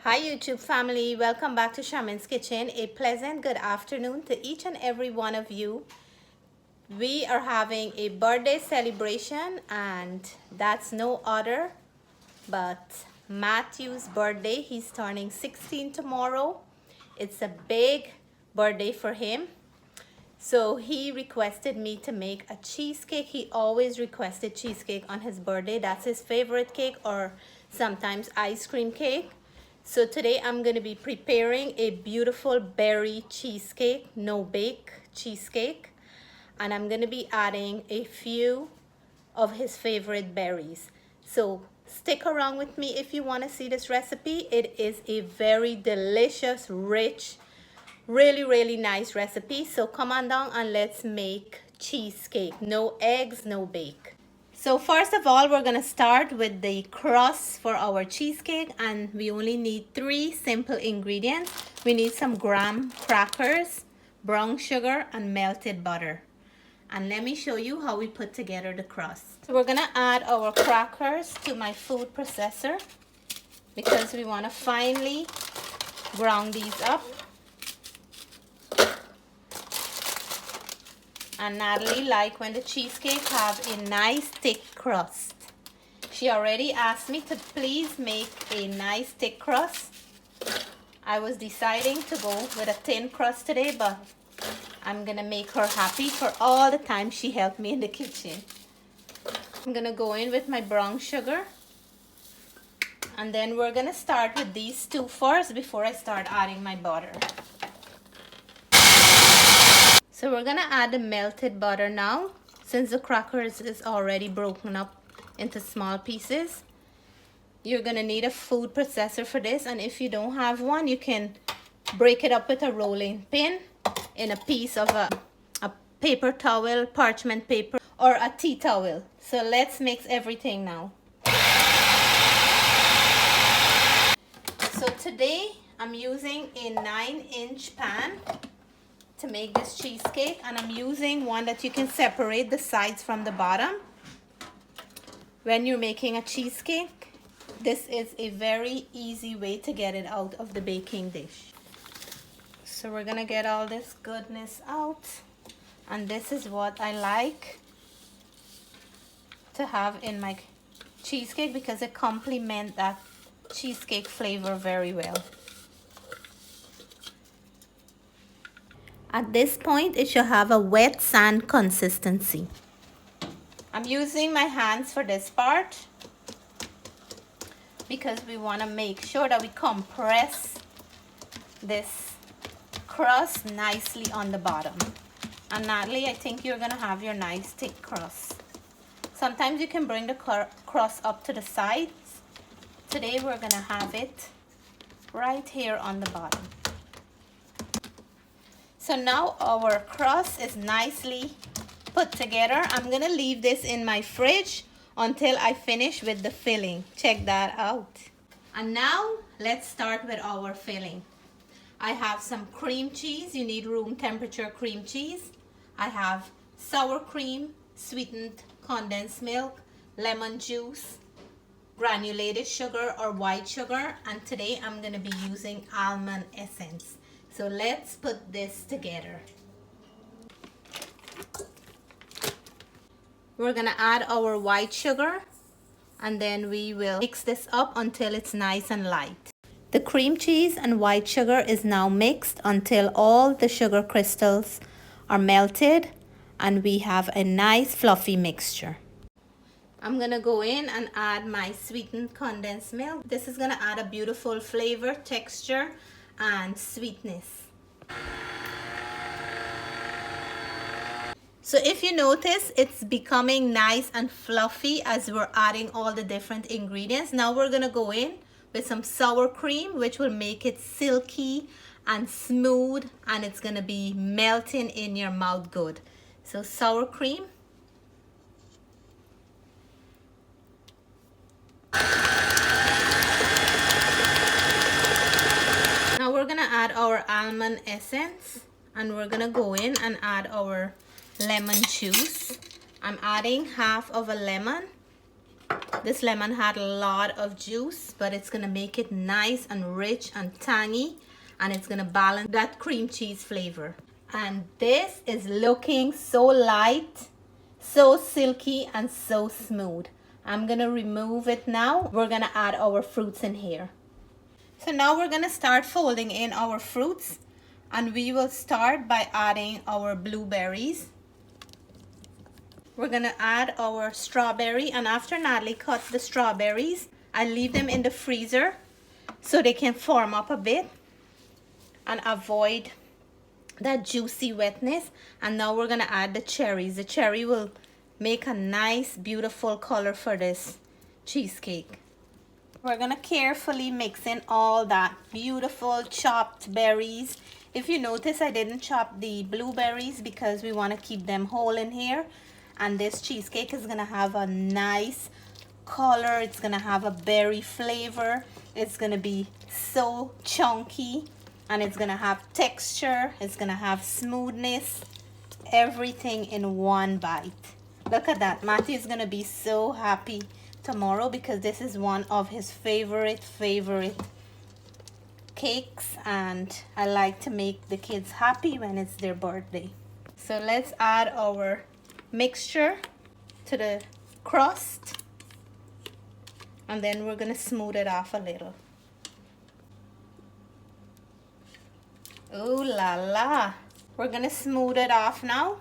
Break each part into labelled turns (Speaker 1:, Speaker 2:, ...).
Speaker 1: Hi YouTube family, welcome back to Shaman's Kitchen. A pleasant good afternoon to each and every one of you. We are having a birthday celebration and that's no other but Matthew's birthday. He's turning 16 tomorrow. It's a big birthday for him. So he requested me to make a cheesecake. He always requested cheesecake on his birthday. That's his favorite cake, or sometimes ice cream cake. So today I'm going to be preparing a beautiful berry cheesecake, no bake cheesecake. And I'm going to be adding a few of his favorite berries. So stick around with me if you want to see this recipe. It is a very delicious, rich, really nice recipe. So come on down and let's make cheesecake. No eggs, no bake. So first of all, we're gonna start with the crust for our cheesecake, and we only need 3 simple ingredients. We need some graham crackers, brown sugar, and melted butter. And let me show you how we put together the crust. So we're gonna add our crackers to my food processor because we wanna finely ground these up. And Natalie like when the cheesecake have a nice thick crust. She already asked me to please make a nice thick crust. I was deciding to go with a thin crust today, but I'm gonna make her happy for all the time she helped me in the kitchen. I'm gonna go in with my brown sugar. And then we're gonna start with these 2 first before I start adding my butter. So we're gonna add the melted butter now, since the crackers is already broken up into small pieces. You're gonna need a food processor for this, and if you don't have one, you can break it up with a rolling pin in a piece of a paper towel, parchment paper, or a tea towel. So let's mix everything now. So today I'm using a 9-inch pan to make this cheesecake, and I'm using one that you can separate the sides from the bottom. When you're making a cheesecake, this is a very easy way to get it out of the baking dish. So we're gonna get all this goodness out, and this is what I like to have in my cheesecake because it complements that cheesecake flavor very well. At this point, it should have a wet sand consistency. I'm using my hands for this part because we want to make sure that we compress this crust nicely on the bottom. And Natalie, I think you're going to have your nice thick crust. Sometimes you can bring the crust up to the sides. Today we're going to have it right here on the bottom. So now our crust is nicely put together. I'm gonna leave this in my fridge until I finish with the filling. Check that out. And now let's start with our filling. I have some cream cheese. You need room temperature cream cheese. I have sour cream, sweetened condensed milk, lemon juice, granulated sugar or white sugar, and today I'm gonna be using almond essence. So let's put this together. We're gonna add our white sugar, and then we will mix this up until it's nice and light. The cream cheese and white sugar is now mixed until all the sugar crystals are melted and we have a nice fluffy mixture. I'm gonna go in and add my sweetened condensed milk. This is gonna add a beautiful flavor, texture, and sweetness. So if you notice, it's becoming nice and fluffy as we're adding all the different ingredients. Now we're gonna go in with some sour cream, which will make it silky and smooth, and it's gonna be melting in your mouth good. So sour cream. Now we're gonna add our almond essence, and we're gonna go in and add our lemon juice. I'm adding half of a lemon This lemon had a lot of juice, but it's gonna make it nice and rich and tangy, and it's gonna balance that cream cheese flavor. And this is looking so light, so silky, and so smooth. I'm gonna remove it now. We're gonna add our fruits in here. So now we're gonna start folding in our fruits, and we will start by adding our blueberries. We're gonna add our strawberry, and after Natalie cut the strawberries, I leave them in the freezer so they can form up a bit and avoid that juicy wetness. And now we're gonna add the cherries. The cherry will make a nice, beautiful color for this cheesecake. We're gonna carefully mix in all that beautiful chopped berries. If you notice, I didn't chop the blueberries because we wanna keep them whole in here. And this cheesecake is gonna have a nice color. It's gonna have a berry flavor. It's gonna be so chunky, and it's gonna have texture. It's gonna have smoothness, everything in one bite. Look at that. Matthew's gonna be so happy tomorrow because this is one of his favorite cakes, and I like to make the kids happy when it's their birthday. So let's add our mixture to the crust, and then we're gonna smooth it off a little. Ooh la la. We're gonna smooth it off now,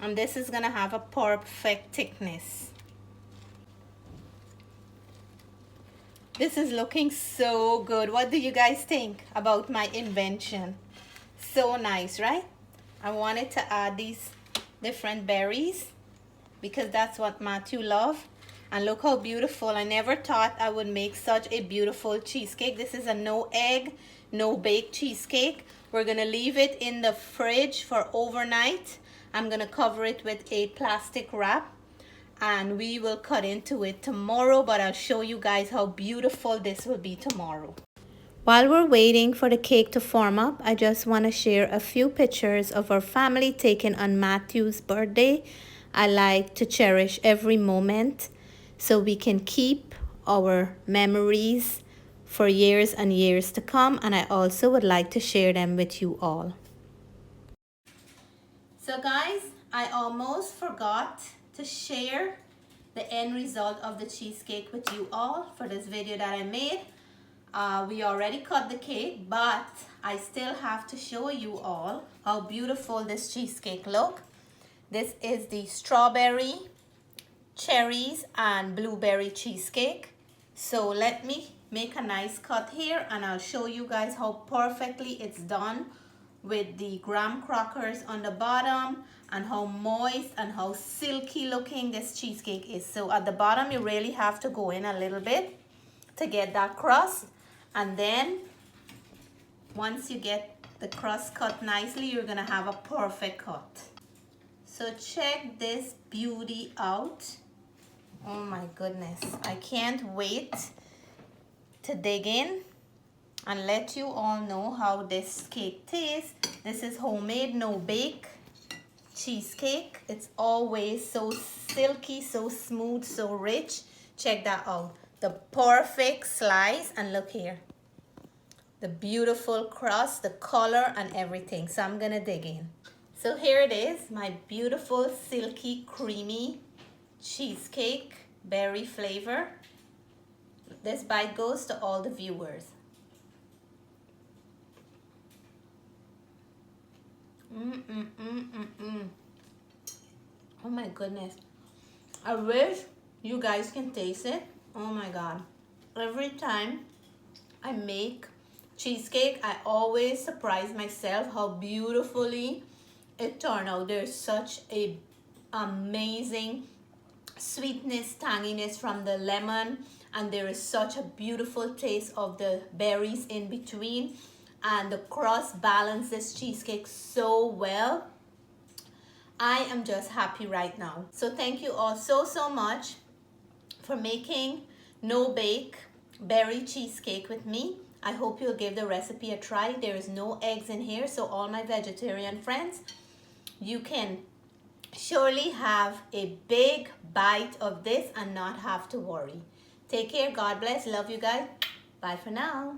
Speaker 1: and this is gonna have a perfect thickness. This is looking so good. What do you guys think about my invention? So nice, right? I wanted to add these different berries because that's what Matthew loved. And look how beautiful. I never thought I would make such a beautiful cheesecake. This is a no egg, no bake cheesecake. We're gonna leave it in the fridge for overnight. I'm gonna cover it with a plastic wrap, and we will cut into it tomorrow, but I'll show you guys how beautiful this will be tomorrow. While we're waiting for the cake to form up, I just want to share a few pictures of our family taken on Matthew's birthday. I like to cherish every moment so we can keep our memories for years and years to come, and I also would like to share them with you all. So guys, I almost forgot to share the end result of the cheesecake with you all for this video that I made. We already cut the cake, but I still have to show you all how beautiful this cheesecake look. This is the strawberry, cherries, and blueberry cheesecake. So let me make a nice cut here, and I'll show you guys how perfectly it's done with the graham crackers on the bottom, and how moist and how silky looking this cheesecake is. So at the bottom, you really have to go in a little bit to get that crust. And then once you get the crust cut nicely, you're gonna have a perfect cut. So check this beauty out. Oh my goodness, I can't wait to dig in and let you all know how this cake tastes. This is homemade, no bake cheesecake. It's always so silky, so smooth, so rich. Check that out. The perfect slice, and look here, the beautiful crust, the color, and everything. So I'm gonna dig in. So here it is, my beautiful silky creamy cheesecake, berry flavor. This bite goes to all the viewers. Oh my goodness, I wish you guys can taste it. Oh my god, every time I make cheesecake, I always surprise myself how beautifully it turned out. There's such a amazing sweetness, tanginess from the lemon, and there is such a beautiful taste of the berries in between, and the crust balances this cheesecake so well. I am just happy right now. So thank you all so much for making no bake berry cheesecake with me. I hope you'll give the recipe a try. There is no eggs in here, so all my vegetarian friends, you can surely have a big bite of this and not have to worry. Take care. God bless. Love you guys. Bye for now.